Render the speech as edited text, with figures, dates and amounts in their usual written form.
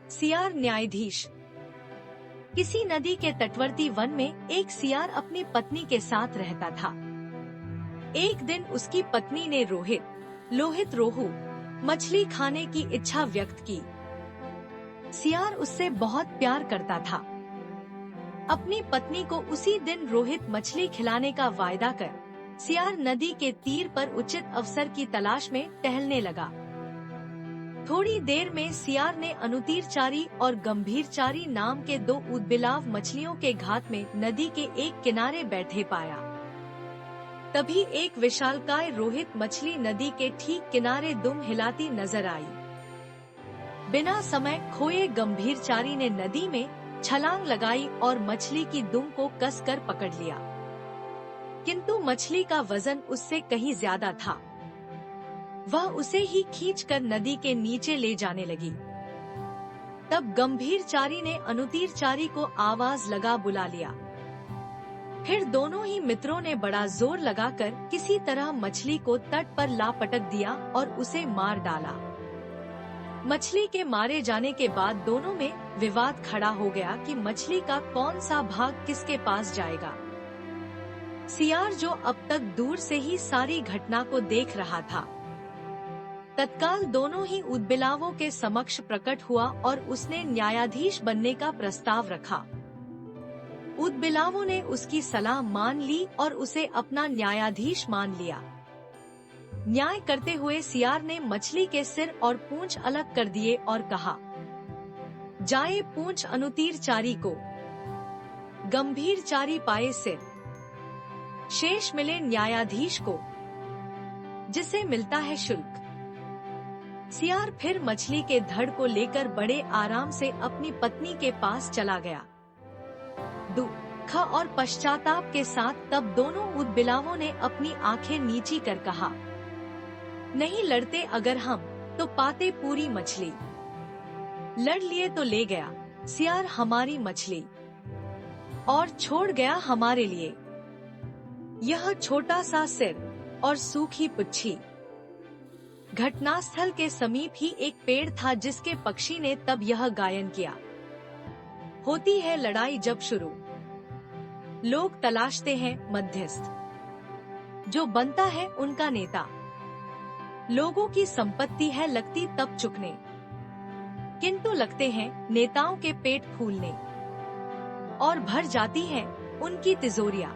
सियार न्यायाधीश। किसी नदी के तटवर्ती वन में एक सियार अपनी पत्नी के साथ रहता था। एक दिन उसकी पत्नी ने लोहित रोहू मछली खाने की इच्छा व्यक्त की। सियार उससे बहुत प्यार करता था। अपनी पत्नी को उसी दिन रोहित मछली खिलाने का वायदा कर सियार नदी के तीर पर उचित अवसर की तलाश में टहलने लगा। थोड़ी देर में सियार ने अनुतीरचारी और गंभीरचारी नाम के दो उदबिलाव मछलियों के घात में नदी के एक किनारे बैठे पाया। तभी एक विशालकाय रोहित मछली नदी के ठीक किनारे दुम हिलाती नजर आई। बिना समय खोए गंभीरचारी ने नदी में छलांग लगाई और मछली की दुम को कसकर पकड़ लिया, किंतु मछली का वजन उससे कहीं ज्यादा था। वह उसे ही खींचकर नदी के नीचे ले जाने लगी। तब गंभीरचारी ने अनुतीरचारी को आवाज लगा बुला लिया। फिर दोनों ही मित्रों ने बड़ा जोर लगाकर किसी तरह मछली को तट पर लापटक दिया और उसे मार डाला। मछली के मारे जाने के बाद दोनों में विवाद खड़ा हो गया कि मछली का कौन सा भाग किसके पास जाएगा। सियार, जो अब तक दूर से ही सारी घटना को देख रहा था, तत्काल दोनों ही उदबिलावों के समक्ष प्रकट हुआ और उसने न्यायाधीश बनने का प्रस्ताव रखा। उदबिलावों ने उसकी सलाह मान ली और उसे अपना न्यायाधीश मान लिया। न्याय करते हुए सियार ने मछली के सिर और पूंछ अलग कर दिए और कहा, जाए पूंछ अनुतीरचारी को, गंभीरचारी पाए सिर, शेष मिले न्यायाधीश को, जिसे मिलता है शुल्क। सियार फिर मछली के धड़ को लेकर बड़े आराम से अपनी पत्नी के पास चला गया। दुख और पश्चाताप के साथ तब दोनों उदबिलावों ने अपनी आंखें नीची कर कहा, नहीं लड़ते अगर हम, तो पाते पूरी मछली। लड़ लिए तो ले गया सियार हमारी मछली और छोड़ गया हमारे लिए यह छोटा सा सिर और सूखी पुच्छी। घटनास्थल के समीप ही एक पेड़ था जिसके पक्षी ने तब यह गायन किया, होती है लड़ाई जब शुरू, लोग तलाशते हैं मध्यस्थ, जो बनता है उनका नेता, लोगों की संपत्ति है लगती तब चुकने, किंतु लगते हैं नेताओं के पेट फूलने और भर जाती हैं उनकी तिजोरियां।